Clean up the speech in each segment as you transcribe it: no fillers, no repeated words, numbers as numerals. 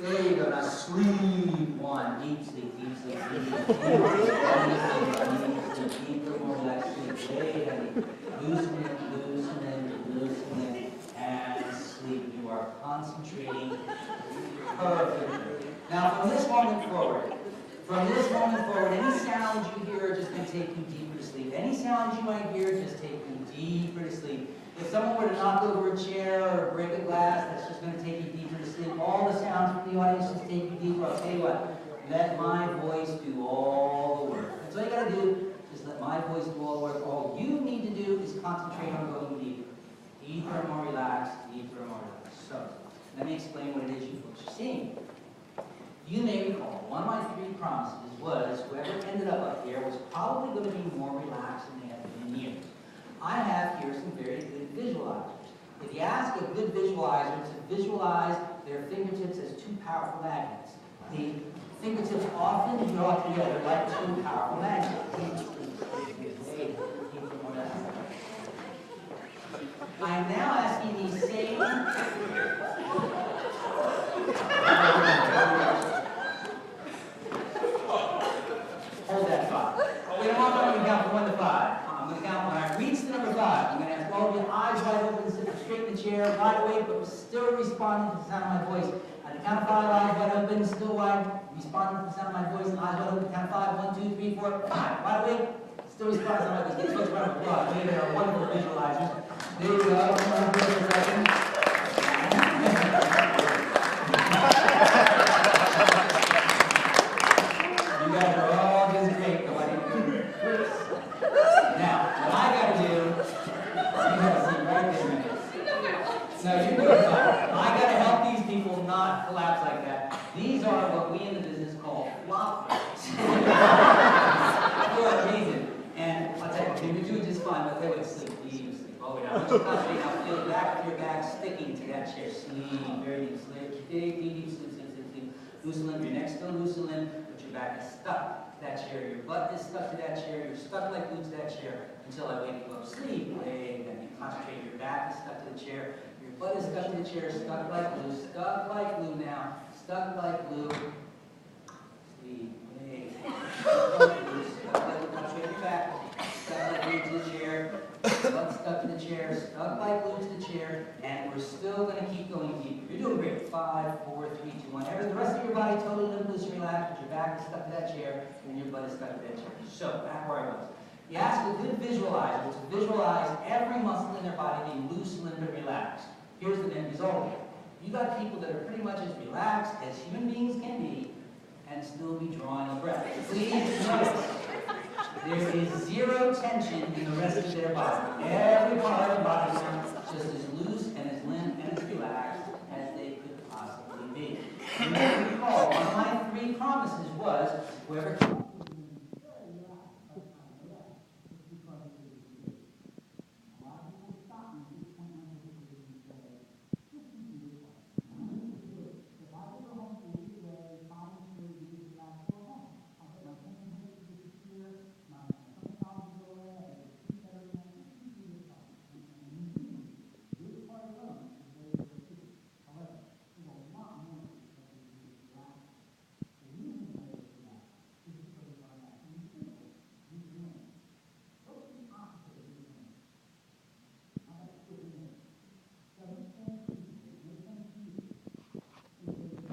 There you go. Now sleep. One. Deep sleep, deep sleep, deep sleep, deep sleep, deep sleep, more relaxed sleep. Very heavy. Loosen it, loosen it, loosen it, and sleep. You are concentrating perfectly. Now from this moment forward, any sounds you hear are just going to take you deeper to sleep. Any sounds you might hear just take you deeper to sleep. If someone were to knock over a chair or break a glass, that's just going to take you deeper to sleep. All the sounds from the audience just take you deeper. I'll tell you what, let my voice do all the work. That's all you got to do. Just let my voice do all the work. All you need to do is concentrate on going deeper. Deeper and more relaxed, deeper and more relaxed. So, let me explain what it is you folks are seeing. You may recall, one of my 3 promises was whoever ended up here was probably going to be more relaxed than they have been in years. I have here some very good visualizers. If you ask a good visualizer to visualize their fingertips as 2 powerful magnets, the fingertips often draw together like 2 powerful magnets. I am now asking these same... Hold that thought. We don't want to count from 1 to 5. I'm going to count when I reach the number 5. I'm going to have all of your eyes wide open, sit straight in the chair, wide awake, but still responding to the sound of my voice. At the count of 5, eyes wide open, still wide, responding to the sound of my voice, eyes wide open, count of 5, 1, 2, 3, 4, 5. Wide awake, still responding to the sound of my voice. Get folks round of applause. They are wonderful visualizers. There you go. One for a second. You guys are all doing great. Now, what I got to do, you got to see right there. No, you're doing fine. I got to help these people not collapse like that. These are what we in the business call flop rates. For a reason. And I'll tell you, you do just fine, but they would sleep. Sleep. Oh, yeah. I want you to concentrate now. Feel the back of your back sticking to that chair. Sleep. Very deep sleep. Deep sleep, sleep, sleep, sleep. Loosen your neck still loosen, but your back is stuck to that chair. Your butt is stuck to that chair. You're stuck like glue to that chair until I wake you up. Sleep. Then you concentrate. Your back is stuck to the chair. Your butt is stuck to the chair. Stuck like glue. Stuck like glue now. Stuck like glue. Sleep. Stuck like glue. Stuck like glue. Concentrate your back. Stuck like glue to the chair. Butt stuck to the chair. Stuck like glue to the chair. And we're still going to keep going deeper. You're doing great. 5, 4, 3, 2, 1. The rest of your body totally loose and relaxed, but your back is stuck to that chair and your butt is stuck to that chair. So, back where I was. You ask a good visualizer to visualize every muscle in their body being loose, limp, and relaxed. Here's the end result. You got people that are pretty much as relaxed as human beings can be and still be drawing a breath. Please notice, there is 0 tension in the rest of their body. Every part of their body is just as loose and as limp and as relaxed as they could possibly be. You may recall, one of my 3 promises was, whoever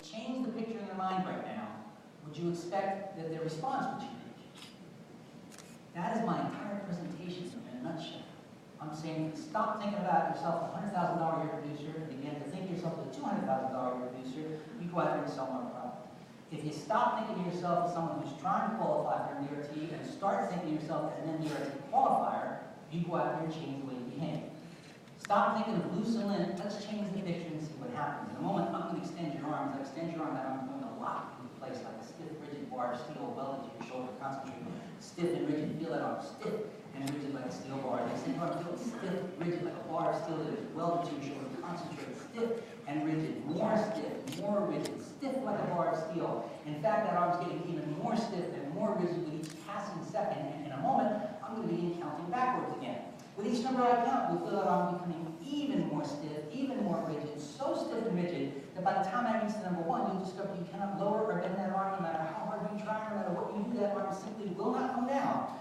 change the picture in their mind right now, would you expect that their response would change? That is my entire presentation in a nutshell. I'm saying stop thinking about yourself a $100,000 a year producer and begin to think yourself a $200,000 a year producer. You go out there and sell more product. If you stop thinking of yourself as someone who's trying to qualify for an DRT and start thinking of yourself as an MDRT qualifier, you go out there and change the way you behave. Stop thinking of loose and limp. Let's change the picture and see what happens. In a moment, I'm going to extend your arms. I extend your arm, that arm's going to lock into place like a stiff, rigid bar of steel welded to your shoulder. Concentrate. Stiff and rigid. Feel that arm stiff and rigid like a steel bar. The extend your arm, feel it stiff, rigid like a bar of steel that is welded to your shoulder. Concentrate. Stiff and rigid. More stiff, more rigid. Stiff like a bar of steel. In fact, that arm's getting even more stiff and more rigid with each passing second. And in a moment, I'm going to begin counting backwards again. With each number I count, we feel that arm becoming even more stiff, even more rigid, so stiff and rigid that by the time that reaches number 1, you'll discover you cannot lower or bend that arm no matter how hard you try, no matter what you do, that arm simply will not come down.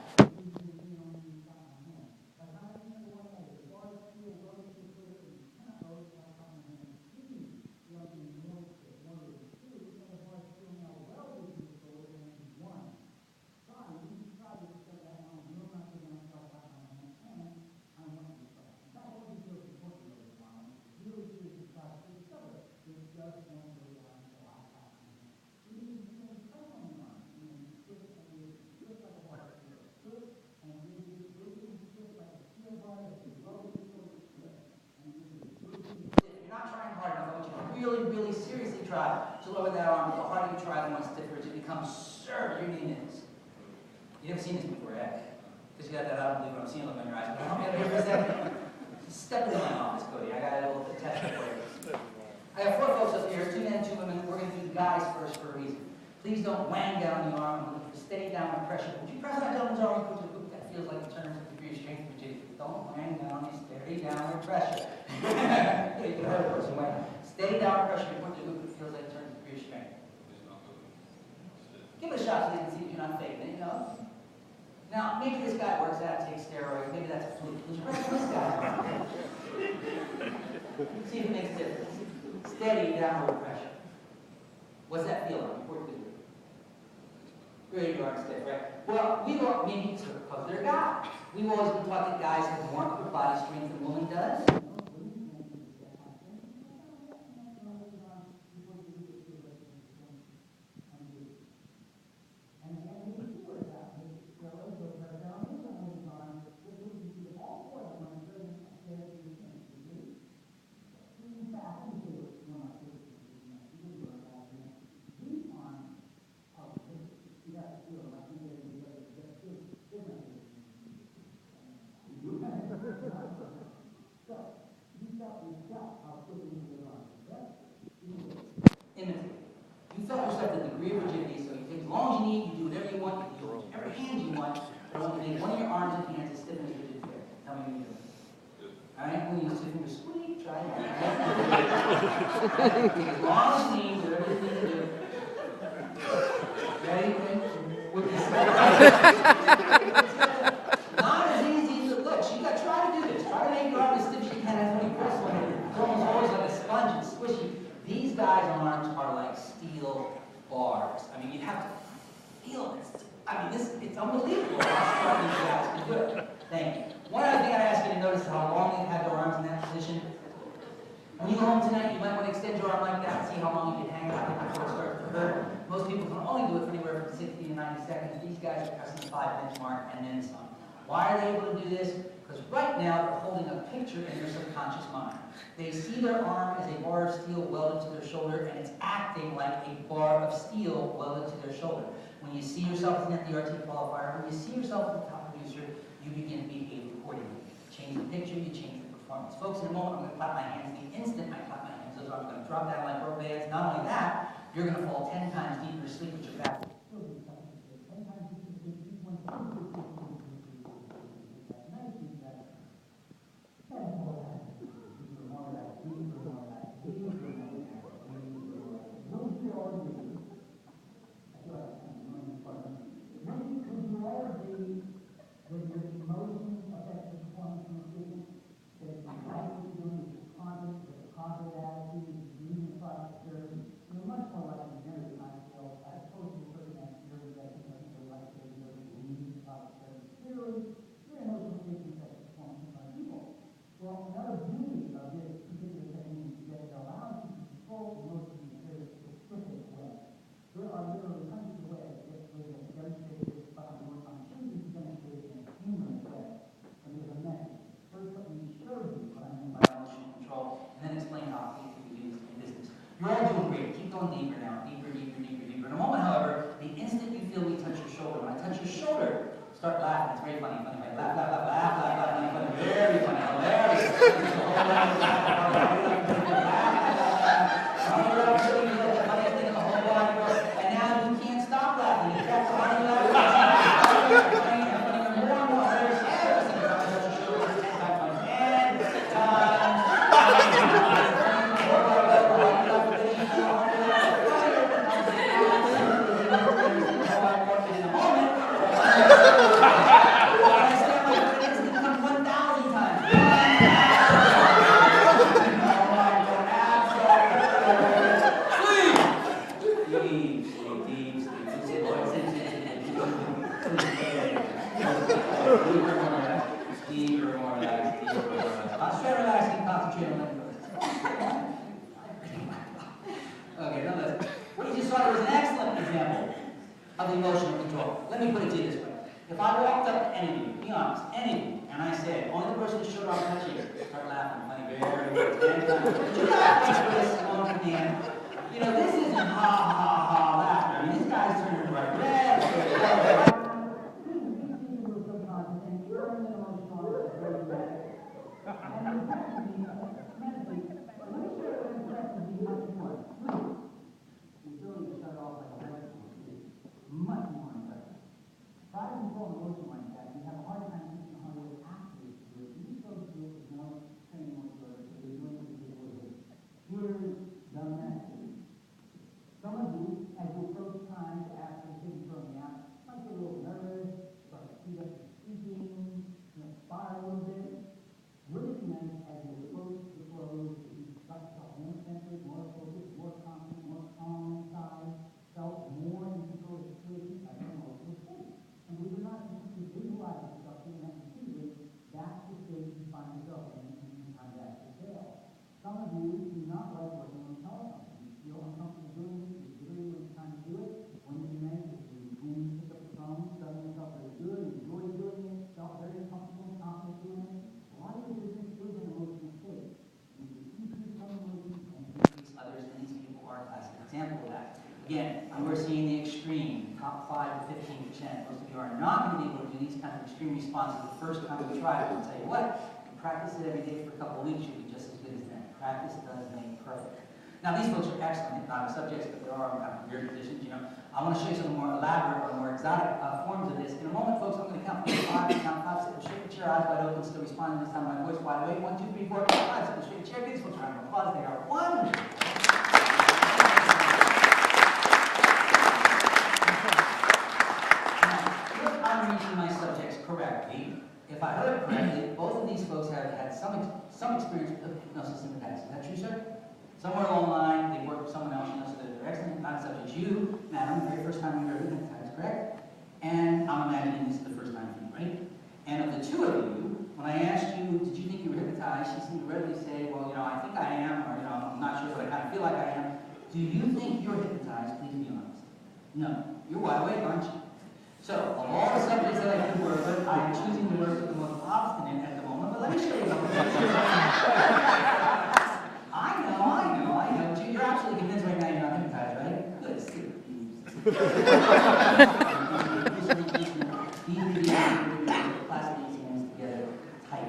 Really seriously try to lower that arm. The harder you try, the more stiffer it becomes. Sir, your knee is. You ever seen this before, Ed? Because you got that, I don't believe what I'm seeing, look on your eyes. But help me up here for a second. Step in my office, Cody. I got a little test for you. I have 4 folks up here, 2 men, 2 women. We're going to do the guys first for a reason. Please don't wang down the arm. We're looking for steady downward pressure. Would you press that gentleman's arm? That feels like it turns with degree of strength for you. Don't wang down, steady downward pressure. You can hurt a person way. Steady downward pressure, you point to it feels like it turns with degree of strength. Give it a shot so they can see if you're not faking it, you know? Now, maybe this guy works out, takes steroids, maybe that's a fluke. Would you press this guy? See if it makes a difference. Steady downward pressure. What's that feel like? Report to you. Really darn stiff, right? Well, we all, maybe it's because they're guys. We've always been taught that guys have more upper body strength than women does. You felt yourself the degree of rigidity, so you take as long as you need, you do whatever you want, you do whatever hand you want, but only make one of your arms and hands as stiff as rigid there. Tell me what you do. Alright, when you use 2 fingers, squeak, try it. Take as long as you need, whatever you need to do. Ready? With this. Not as easy as it looks. You gotta try to do this. Try to make your arm as stiff as you can. That's when you press one. It's almost always like a sponge and squishy. These guys' arms are like steel bars. I mean, you have to feel this. I mean, it's unbelievable how strong these guys can do it. Thank you. One other thing I ask you to notice is how long they've had their arms in that position. When you go home tonight, you might want to extend your arm like that and see how long you can hang out there before it starts to hurt. Most people can only do it for anywhere from 60 to 90 seconds. These guys are pressing the 5-minute mark and then some. Why are they able to do this? Because right now they're holding a picture in their subconscious mind. They see their arm as a bar of steel welded to their shoulder, and it's acting like a bar of steel welded to their shoulder. When you see yourself as an FDRT qualifier, when you see yourself as a top producer, you begin to behave accordingly. Change the picture, you change the performance. Folks, in a moment, I'm going to clap my hands. The instant I clap my hands, those arms are going to drop down like rubber bands. Not only that, you're going to fall 10 times deeper asleep with your back. You're all doing great. Keep going deeper now. Deeper, deeper, deeper, deeper. In a moment, however, the instant you feel me touch your shoulder, when I touch your shoulder, start laughing. It's very funny, funny, right? Laugh, laugh, laugh, laugh, laugh, laugh, laugh, laugh. Very funny, hilarious. And now you can't stop laughing. You got to hardly laugh. disorder is an excellent example of emotional control. Let me put it to you this way. If I walked up to any of you, be honest, any of you, and I said, only the person who showed off touching you, start laughing, funny, very good, but you laugh like this, one man. You know, this isn't ha laughter. I mean, this guy's turning bright red. Much more impressive. If I control an emotion like that, you have a hard time teaching how to actually do it. You go through it with no training whatsoever, so you're doing what you do with it. Here's the message. Some of you, as you approach time to ask for things from the out, might get a little nervous, start to speed up your speaking, spar a little bit. Really nice as you approach the close, you start to feel more centered, more focused, more confident, more calm inside, felt more in control of the situation as an emotional state. And believe it or not, if you visualize yourself doing that repeatedly, that's the state you find yourself in and you find that to fail. Some of you do not like working on telephone. You feel uncomfortable doing it, you're doing when it's time to do it. When you pick up the phone, suddenly felt very good, enjoyed doing it, felt very comfortable and confident doing it. A lot of your business is an emotional state. You can increase some emotions and increase others, and these people are a classic example of that. Again, we're seeing the extreme, top 5 to 15%. Most of you are not going to be able to do these kinds of extreme responses the first time we try it. I'll tell you what, you practice it every day for a couple of weeks, you'll be just as good as them. Practice does make perfect. Now, these folks are excellent hypnotic subjects, but there are weird positions, I want to show you some more elaborate or more exotic forms of this. In a moment, folks, I'm going to count from 5, count 5, sit straight with your eyes wide open, still responding this time, my voice wide awake. 1, 2, 3, 4, 5, sit straight chair. Give these folks a round of applause. They are wonderful. I'm reading my subjects correctly. If I heard correctly, both of these folks have had some experience with hypnosis in the past. Is that true, sir? Somewhere along the line, they worked with someone else, so they're excellent hypnotic subjects. You, madam, the very first time you ever hypnotized, correct? And I'm imagining this is the first time for you, right? And of the two of you, when I asked you, did you think you were hypnotized, she seemed to readily say, well, I think I am, or, I'm not sure, but I kind of feel like I am. Do you think you're hypnotized? Please be honest. No. You're wide awake, aren't you? So, of all the subjects that I could work with, I am choosing to work with the most obstinate at the moment, but let me show you something. I know. You're absolutely convinced right now you're not hypnotized, right? Good. Clasp these hands together, tight.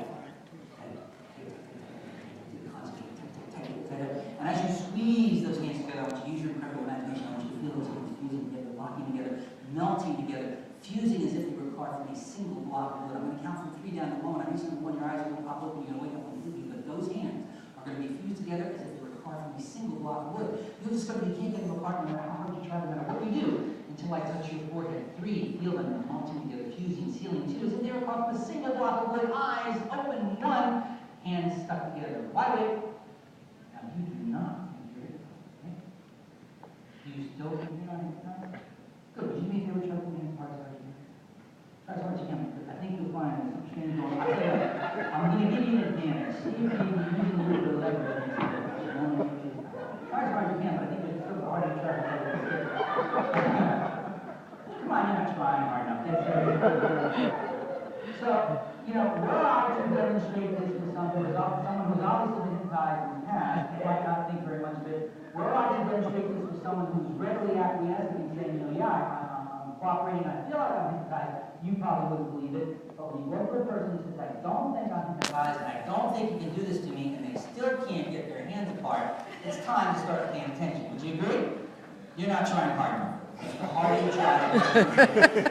And as you squeeze those hands together, I want you to use your incredible imagination. I want you to feel those hands fusing together, locking together, melting together, fusing as if they were carved from a single block of wood. I'm going to count from 3 down to 1. I need some when your eyes are going to pop open, you're going to wake up completely. But those hands are going to be fused together as if they were carved from a single block of wood. You'll discover you can't get them apart no matter how hard you try, no matter what you do, until I touch your forehead. 3, feel them melting together, fusing, sealing. 2, as if they were carved from a single block of wood. Eyes open. 1, hands stuck together. Wide awake. Now you do not think you're hypnotized, right? Do you still think you're not hypnotized? Good. Would you make every try to put hands apart? Try as hard as you can. I think you'll find there's some strange going on. I'm going to give you an advantage. See if you can use a little bit of leverage against it. Try as hard as you can, but I think it's still hard to try. Come on, you're not trying hard enough. That's very good. So, were I to demonstrate this with someone who's obviously been hypnotized in the past, they might not think very much of it. Were I to demonstrate this with someone who's readily acquiescing and saying, I'm cooperating, I feel like I'm hypnotized, you probably wouldn't believe it. But when you work with a person who says, I don't think I'm hypnotized, and I don't think you can do this to me, and they still can't get their hands apart, it's time to start paying attention. Would you agree? You're not trying hard enough. The harder you try,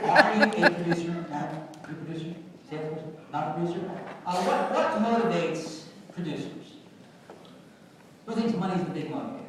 are you a producer? Not a producer? Salesperson? Not a producer? What motivates producers? Who thinks money's the big motivator?